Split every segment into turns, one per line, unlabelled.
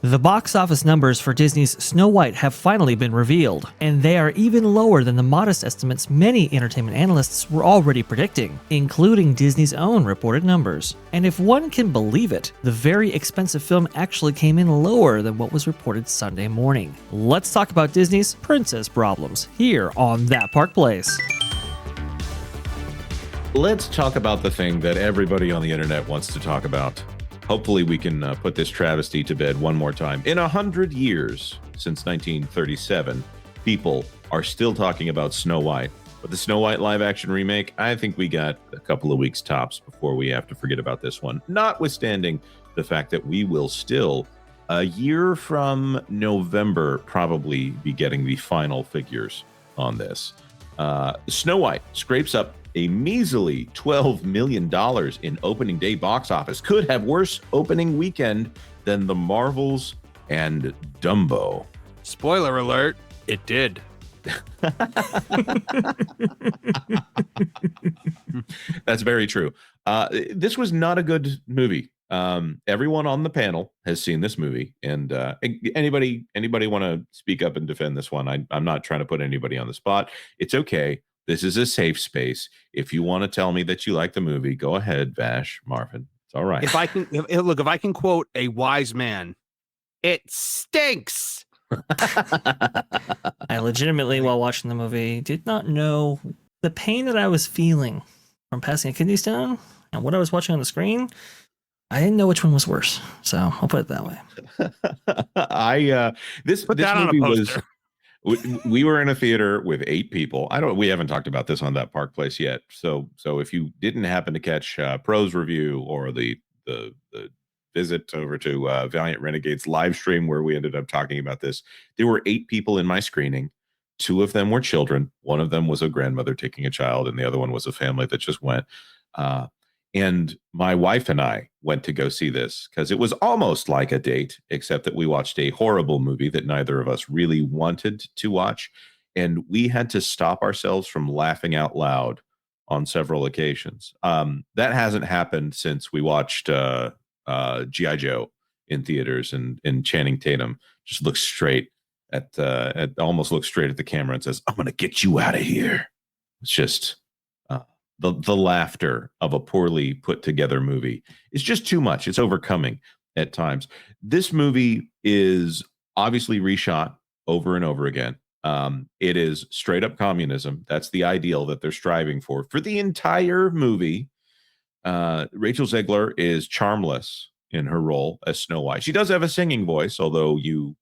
The box office numbers for Disney's Snow White have finally been revealed, and they are even lower than the modest estimates many entertainment analysts were already predicting, including Disney's own reported numbers. And if one can believe it, the very expensive film actually came in lower than what was reported Sunday morning. Let's talk about Disney's princess problems here on That Park Place.
Let's talk about the thing that everybody on the internet wants to talk about. Hopefully we can put this travesty to bed one more time. In 100 years, since 1937, people are still talking about Snow White. But the Snow White live-action remake, I think we got a couple of weeks tops before we have to forget about this one. Notwithstanding the fact that we will still, a year from November, probably be getting the final figures on this. Snow White scrapes up a measly $12 million in opening day box office. Could have worse opening weekend than The Marvels and Dumbo.
Spoiler alert, it did.
That's very true. This was not a good movie. Everyone on the panel has seen this movie, and anybody want to speak up and defend this one? I'm not trying to put anybody on the spot. It's okay. This is a safe space. If you want to tell me that you like the movie, go ahead, Vash, Marvin. It's all right.
If I can quote a wise man, it stinks.
I legitimately, while watching the movie, did not know the pain that I was feeling from passing a kidney stone and what I was watching on the screen. I didn't know which one was worse, so I'll put it that way.
This movie was. We were in a theater with 8 people. We haven't talked about this on That Park Place yet. So if you didn't happen to catch Pro's review or the visit over to Valiant Renegades live stream where we ended up talking about this, there were 8 people in my screening. 2 of them were children. One of them was a grandmother taking a child, and the other one was a family that just went. And my wife and I went to go see this because it was almost like a date, except that we watched a horrible movie that neither of us really wanted to watch. And we had to stop ourselves from laughing out loud on several occasions. That hasn't happened since we watched G.I. Joe in theaters, and Channing Tatum just looks straight almost looks straight at the camera and says, "I'm going to get you out of here." It's just... The laughter of a poorly put together movie is just too much. It's overcoming at times. This movie is obviously reshot over and over again. It is straight up communism. That's the ideal that they're striving for the entire movie. Rachel Zegler is charmless in her role as Snow White. She does have a singing voice, although it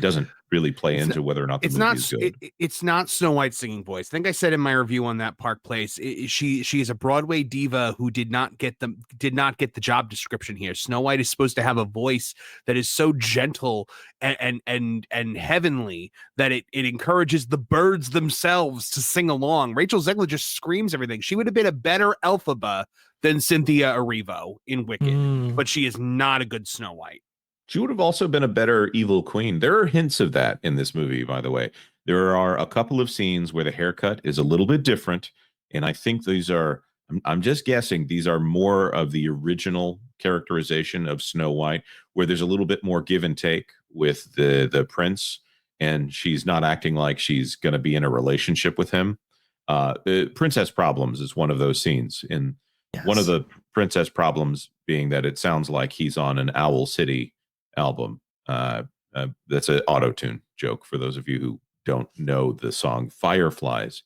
doesn't really play into whether or not the movie is good.
It's not Snow White's singing voice. I think I said in my review on That Park Place, she is a Broadway diva who did not get the job description here. Snow White is supposed to have a voice that is so gentle and heavenly that it encourages the birds themselves to sing along. Rachel Zegler just screams everything. She would have been a better Elphaba than Cynthia Erivo in Wicked, but she is not a good Snow White.
She would have also been a better evil queen. There are hints of that in this movie, by the way. There are a couple of scenes where the haircut is a little bit different, and I think these are, I'm just guessing, these are more of the original characterization of Snow White, where there's a little bit more give and take with the prince, and she's not acting like she's going to be in a relationship with him. Princess Problems is one of those scenes, and yes. One of the princess problems being that it sounds like he's on an Owl City album. That's an auto-tune joke for those of you who don't know the song Fireflies.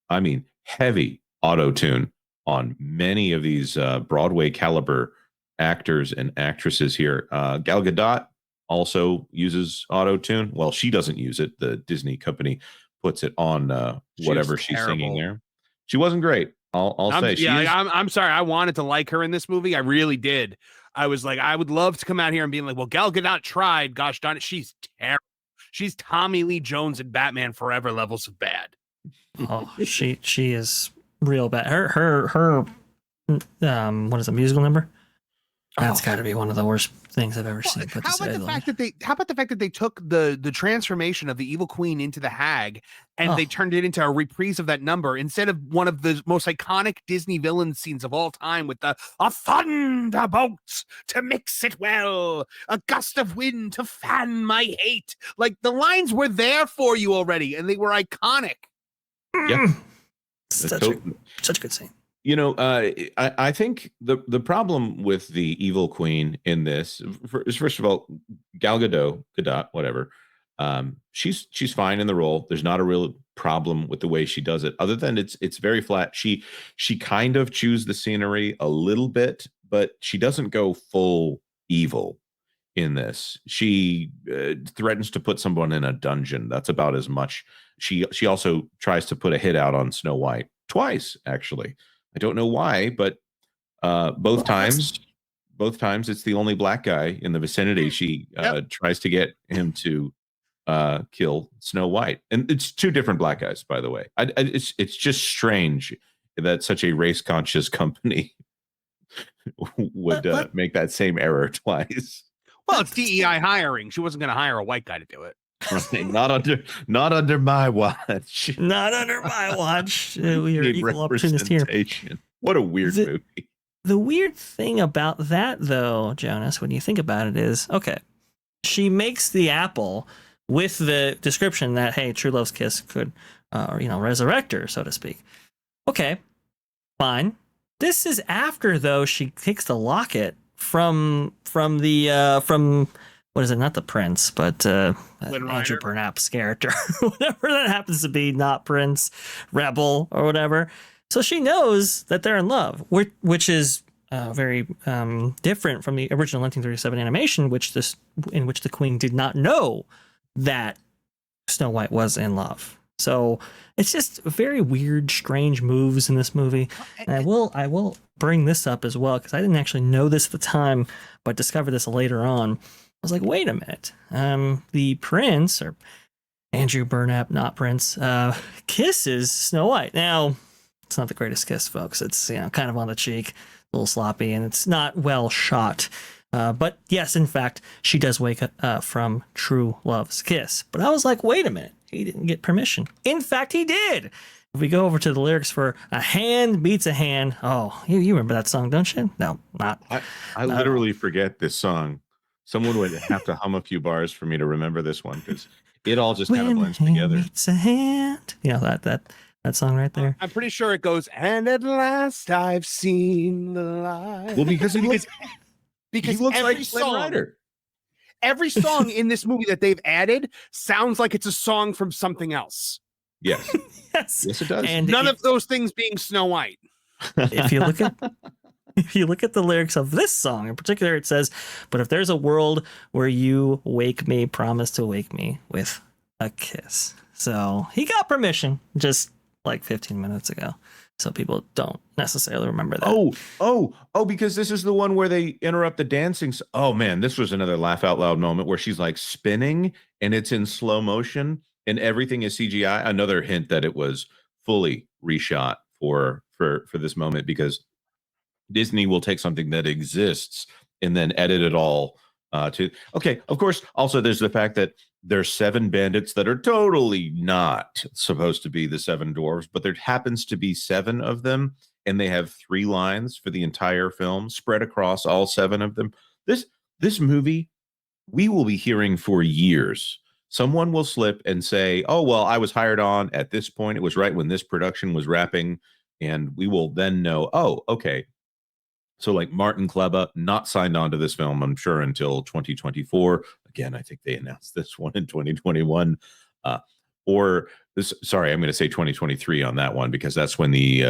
I mean, heavy auto-tune on many of these Broadway caliber actors and actresses here. Gal Gadot also uses auto-tune. Well, she doesn't use it. The Disney company puts it on whatever she's singing there. She wasn't great. I'll say.
I'm sorry. I wanted to like her in this movie. I really did. I was like, I would love to come out here and be like, well, Gal Gadot tried. Gosh darn it, she's terrible. She's Tommy Lee Jones in Batman Forever levels of bad.
Oh, she is real bad. Her what is a musical number? That's got to be one of the worst things I've ever
Well,
seen.
how about the fact that they took the transformation of the evil queen into the hag and they turned it into a reprise of that number instead of one of the most iconic Disney villain scenes of all time with a thunderbolt to mix it well, a gust of wind to fan my hate. Like the lines were there for you already and they were iconic.
Yeah.
Such a good scene.
You know, I think the problem with the evil queen in this is, first of all, Gal Gadot, whatever. She's fine in the role. There's not a real problem with the way she does it, other than it's very flat. She kind of chews the scenery a little bit, but she doesn't go full evil in this. She threatens to put someone in a dungeon. That's about as much. She also tries to put a hit out on Snow White twice, actually. I don't know why, but both times it's the only black guy in the vicinity. She tries to get him to kill Snow White, and it's two different black guys, by the way. It's just strange that such a race conscious company would make that same error twice.
Well, it's DEI hiring. She wasn't going to hire a white guy to do it.
Not under my watch.
Not under my watch. We are equal opportunists here.
What a weird movie.
The weird thing about that, though, Jonas, when you think about it, is okay. She makes the apple with the description that, hey, True Love's kiss could, resurrect her, so to speak. Okay, fine. This is after, though, she takes the locket from what is it? Not the prince, but Andrew Burnap's character, whatever that happens to be, not Prince, Rebel, or whatever. So she knows that they're in love, which is very different from the original 1937 animation, in which the queen did not know that Snow White was in love. So it's just very weird, strange moves in this movie. And I will bring this up as well, because I didn't actually know this at the time, but discovered this later on. I was like, wait a minute. The prince, or Andrew Burnap, not Prince, kisses Snow White. Now, it's not the greatest kiss, folks. It's kind of on the cheek, a little sloppy, and it's not well shot. But yes, in fact, she does wake up from True Love's kiss. But I was like, wait a minute. He didn't get permission. In fact, he did. If we go over to the lyrics for "A hand beats a hand," oh, you remember that song, don't you? No, not.
I literally forget this song. Someone would have to hum a few bars for me to remember this one, because it all just kind of blends together.
It's a hand. That song right there.
I'm pretty sure it goes, "And at last I've seen the light."
Well, because he looks
every
like
song,
Rider.
Every song in this movie that they've added sounds like it's a song from something else.
Yes. Yes, it does.
And
none of those things being Snow White.
If you look at the lyrics of this song in particular, it says, "But if there's a world where you wake me, promise to wake me with a kiss." So he got permission just like 15 minutes ago. So people don't necessarily remember that.
Oh, because this is the one where they interrupt the dancing. Oh man, this was another laugh out loud moment where she's like spinning and it's in slow motion and everything is CGI. Another hint that it was fully reshot for this moment, because Disney will take something that exists and then edit it all okay. Of course, also there's the fact that there's 7 bandits that are totally not supposed to be the 7 dwarves, but there happens to be 7 of them, and they have 3 lines for the entire film spread across all 7 of them. This movie, we will be hearing for years. Someone will slip and say, "Oh, well, I was hired on at this point. It was right when this production was wrapping," and we will then know, oh, okay. So like Martin Kleba, not signed on to this film, I'm sure, until 2024. Again, I think they announced this one in 2021. Or this, sorry, I'm going to say 2023 on that one, because that's when the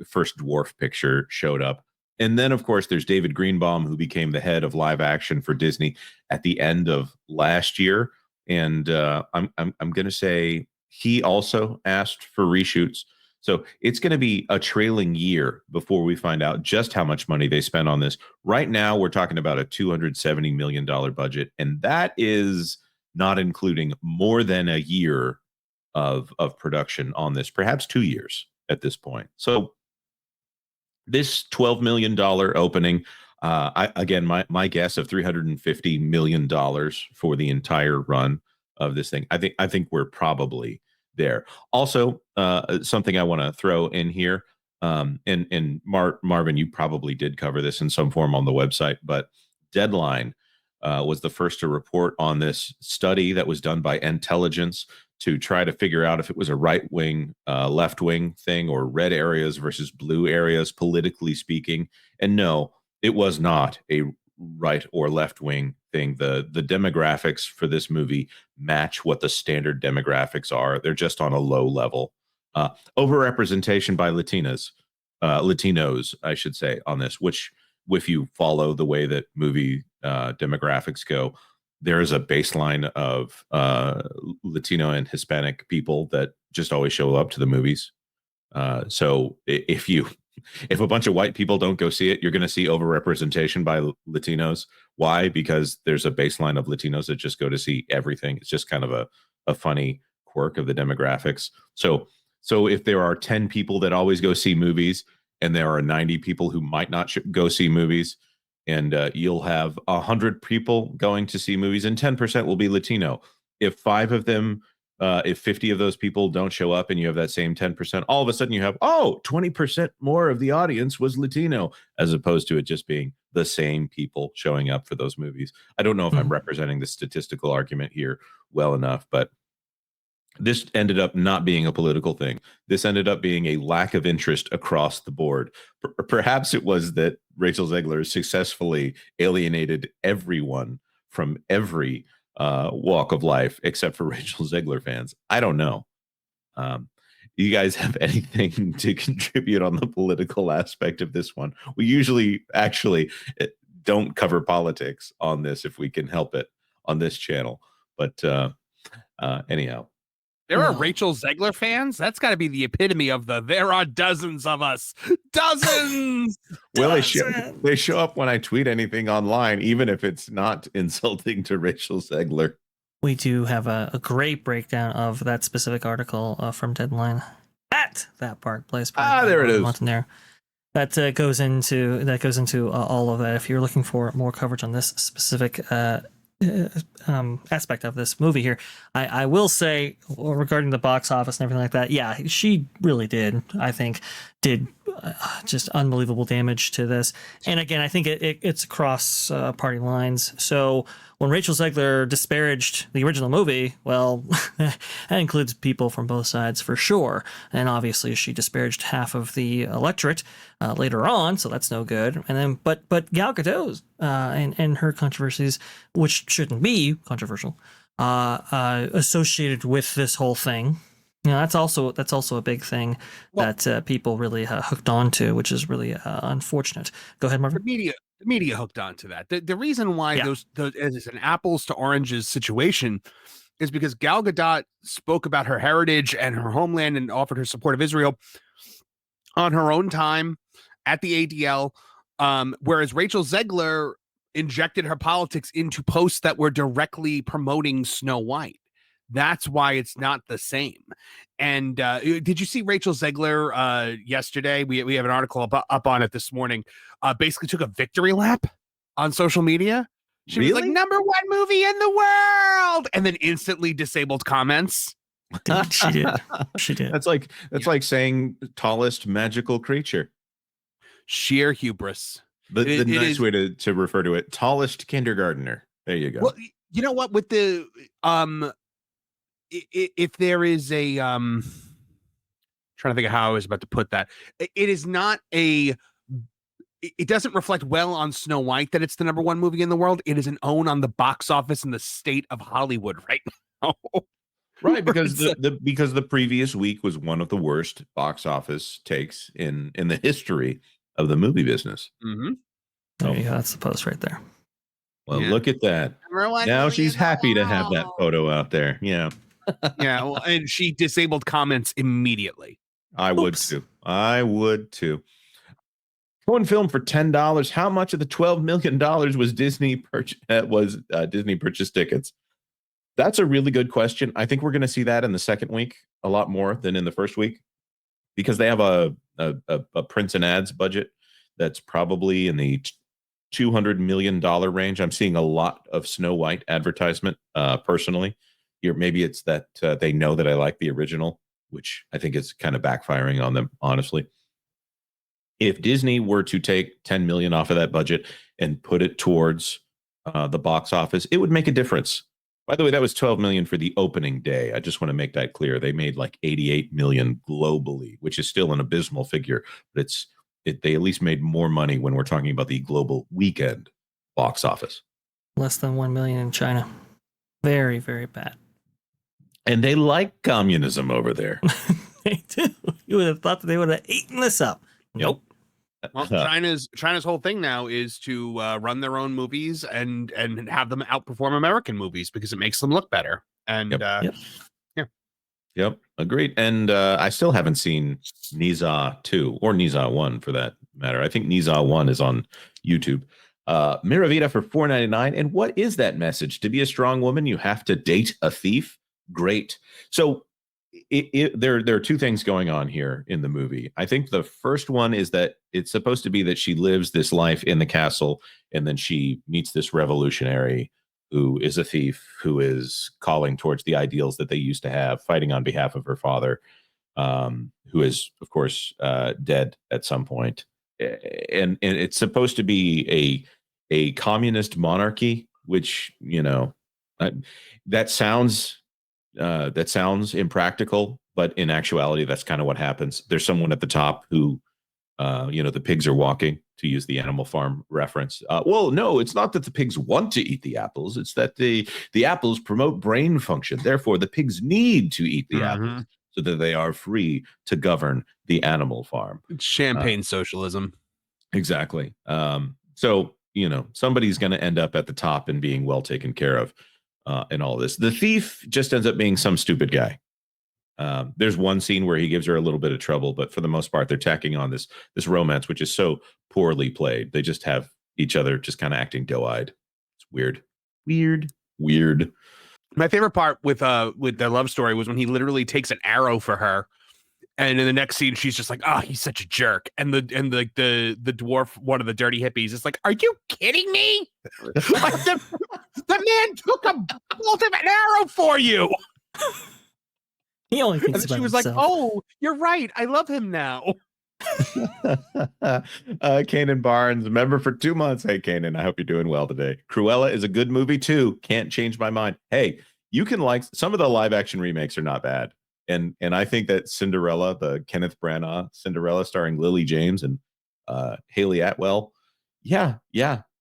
first dwarf picture showed up. And then, of course, there's David Greenbaum, who became the head of live action for Disney at the end of last year. And I'm going to say he also asked for reshoots. So it's going to be a trailing year before we find out just how much money they spent on this. Right now, we're talking about a $270 million budget, and that is not including more than a year of production on this, perhaps 2 years at this point. So This $12 million opening, my guess of $350 million for the entire run of this thing. I think we're probably there. Also, something I want to throw in here, and Marvin, you probably did cover this in some form on the website, but Deadline was the first to report on this study that was done by Intelligence to try to figure out if it was a right wing, left wing thing, or red areas versus blue areas, politically speaking. And no, it was not a right or left wing thing. The demographics for this movie match what the standard demographics are. They're just on a low level. Overrepresentation by Latinos, I should say, on this, which, if you follow the way that movie demographics go, there is a baseline of Latino and Hispanic people that just always show up to the movies. So if a bunch of white people don't go see it, you're going to see overrepresentation by Latinos. Why? Because there's a baseline of Latinos that just go to see everything. It's just kind of a funny quirk of the demographics. So if there are 10 people that always go see movies, and there are 90 people who might not go see movies, and you'll have 100 people going to see movies, and 10% will be Latino. If 50 of those people don't show up, and you have that same 10%, all of a sudden you have 20% more of the audience was Latino, as opposed to it just being the same people showing up for those movies. I don't know if I'm representing the statistical argument here well enough, but this ended up not being a political thing. This ended up being a lack of interest across the board. Perhaps it was that Rachel Zegler successfully alienated everyone from every walk of life except for Rachel Zegler fans. I don't know. You guys have anything to contribute on the political aspect of this one? We usually actually don't cover politics on this if we can help it on this channel. But anyhow.
There are Rachel Zegler fans? That's got to be the epitome of there are dozens of us. Dozens!
Well, they show up when I tweet anything online, even if it's not insulting to Rachel Zegler.
We do have a great breakdown of that specific article from Deadline at that Park Place.
There it is.
There. That goes into all of that. If you're looking for more coverage on this specific aspect of this movie here, I will say, regarding the box office and everything like that, yeah, she really did just unbelievable damage to this. And again, I think it's across party lines. So when Rachel Zegler disparaged the original movie, well, that includes people from both sides for sure. And obviously she disparaged half of the electorate later on, so that's no good. And then, but Gal Gadot and her controversies, which shouldn't be controversial, associated with this whole thing. You know, that's also a big thing that people really hooked on to, which is really unfortunate. Go ahead, Marvin.
The media hooked onto that. The reason why it's an apples to oranges situation is because Gal Gadot spoke about her heritage and her homeland and offered her support of Israel on her own time at the ADL, whereas Rachel Zegler injected her politics into posts that were directly promoting Snow White. That's why it's not the same. And did you see Rachel Zegler yesterday? We have an article up on it this morning. Basically took a victory lap on social media. She was like, #1 movie in the world, and then instantly disabled comments.
She did.
That's like saying tallest magical creature.
Sheer hubris.
The nice way to refer to it, tallest kindergartner. There you go.
Well, you know what? With the if there is a trying to think of how I was about to put that, it is not it doesn't reflect well on Snow White that it's the #1 movie in the world. It is an own on the box office in the state of Hollywood right now.
Right, because the previous week was one of the worst box office takes in the history of the movie business.
Mm-hmm.
There you go. That's the post right there.
Well, look at that. Now she's happy to have that photo out there. Yeah.
Yeah, well, and she disabled comments immedately.
I would too. Going film for $10. How much of the $12 million was Disney purchased tickets? That's a really good question. I think we're going to see that in the second week a lot more than in the first week, because they have a a prints and ads budget that's probably in the $200 million range. I'm seeing a lot of Snow White advertisement personally. Here, maybe it's that they know that I like the original, which I think is kind of backfiring on them, honestly. If Disney were to take 10 million off of that budget and put it towards the box office, it would make a difference. By the way, that was 12 million for the opening day. I just want to make that clear. They made like 88 million globally, which is still an abysmal figure, but they at least made more money when we're talking about the global weekend box office.
Less than 1 million in China. Very, very bad.
And they like communism over there.
They do. You would have thought that they would have eaten this up. Nope.
Well, China's whole thing now is to run their own movies and have them outperform American movies because it makes them look better. And
Yep, agreed. And I still haven't seen Niza 2 or Niza 1 for that matter. I think Niza 1 is on YouTube. Miravita for $4.99. And what is that message? To be a strong woman, you have to date a thief? Great. So there are two things going on here in the movie. I think the first one is that it's supposed to be that she lives this life in the castle, and then she meets this revolutionary who is a thief, who is calling towards the ideals that they used to have, fighting on behalf of her father, who is, of course, dead at some point. And it's supposed to be a communist monarchy, which, that sounds impractical, but in actuality, that's kind of what happens. There's someone at the top who, the pigs are walking, to use the Animal Farm reference. Well, no, it's not that the pigs want to eat the apples. It's that the apples promote brain function. Therefore, the pigs need to eat the apples so that they are free to govern the animal farm.
It's champagne socialism.
Exactly. So, somebody's going to end up at the top and being well taken care of in all this. The thief just ends up being some stupid guy. There's one scene where he gives her a little bit of trouble, but for the most part, they're tacking on this romance, which is so poorly played. They just have each other just kind of acting doe-eyed. It's weird.
My favorite part with their love story was when he literally takes an arrow for her, and in the next scene, she's just like, "Oh, he's such a jerk." And the dwarf, one of the dirty hippies, is like, "Are you kidding me? Like the man took a bolt of an arrow for you."
He only thinks
and
about
she was
himself.
like, "Oh, you're right. I love him now."
Kanan Barnes, member for 2 months. Hey, Kanan, I hope you're doing well today. Cruella is a good movie too. Can't change my mind. Hey, you can like some of the live action remakes are not bad. And I think that Cinderella, the Kenneth Branagh Cinderella starring Lily James and Haley Atwell. Yeah.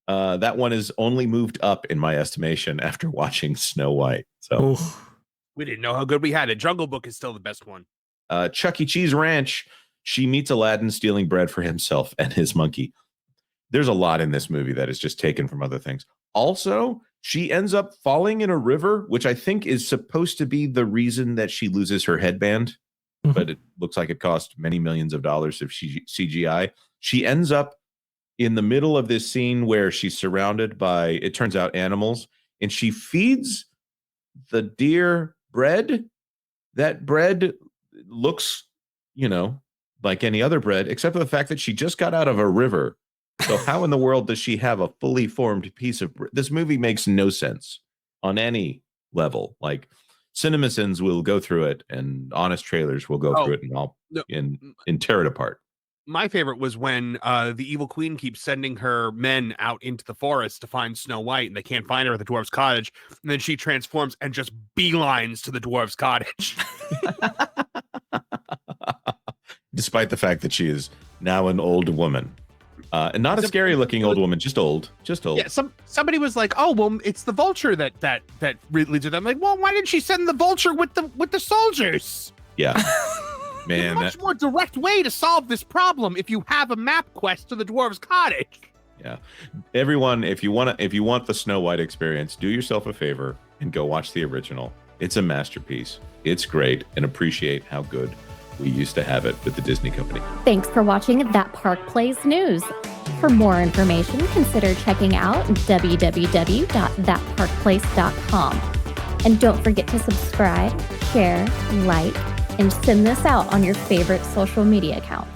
That one is only moved up in my estimation after watching Snow White. So
Oof.
We didn't know how good we had it. Jungle Book is still the best one.
Chuck E. Cheese Ranch. She meets Aladdin stealing bread for himself and his monkey. There's a lot in this movie that is just taken from other things. Also, she ends up falling in a river, which I think is supposed to be the reason that she loses her headband. But it looks like it cost many millions of dollars of CGI. She ends up in the middle of this scene where she's surrounded by, it turns out, animals, and she feeds the deer bread. That bread looks, like any other bread, except for the fact that she just got out of a river. So how in the world does she have a fully formed piece of bread? This movie makes no sense on any level. Like CinemaSins will go through it, and honest trailers will go through it and tear it apart.
My favorite was when the evil queen keeps sending her men out into the forest to find Snow White, and they can't find her at the dwarf's cottage. And then she transforms and just beelines to the dwarf's cottage.
Despite the fact that she is now an old woman. And not a scary looking old woman, just old.
Yeah, somebody was like, "Oh, well, it's the vulture that leads to them." I'm like, well, why didn't she send the vulture with the soldiers?
Yeah. Man,
much more direct way to solve this problem if you have a map quest to the dwarves' cottage.
Yeah, everyone, if you want the Snow White experience, do yourself a favor and go watch the original. It's a masterpiece. It's great, and appreciate how good we used to have it with the Disney company.
Thanks for watching That Park Plays News. For more information, consider checking out www.thatparkplace.com. And don't forget to subscribe, share, like, and send this out on your favorite social media account.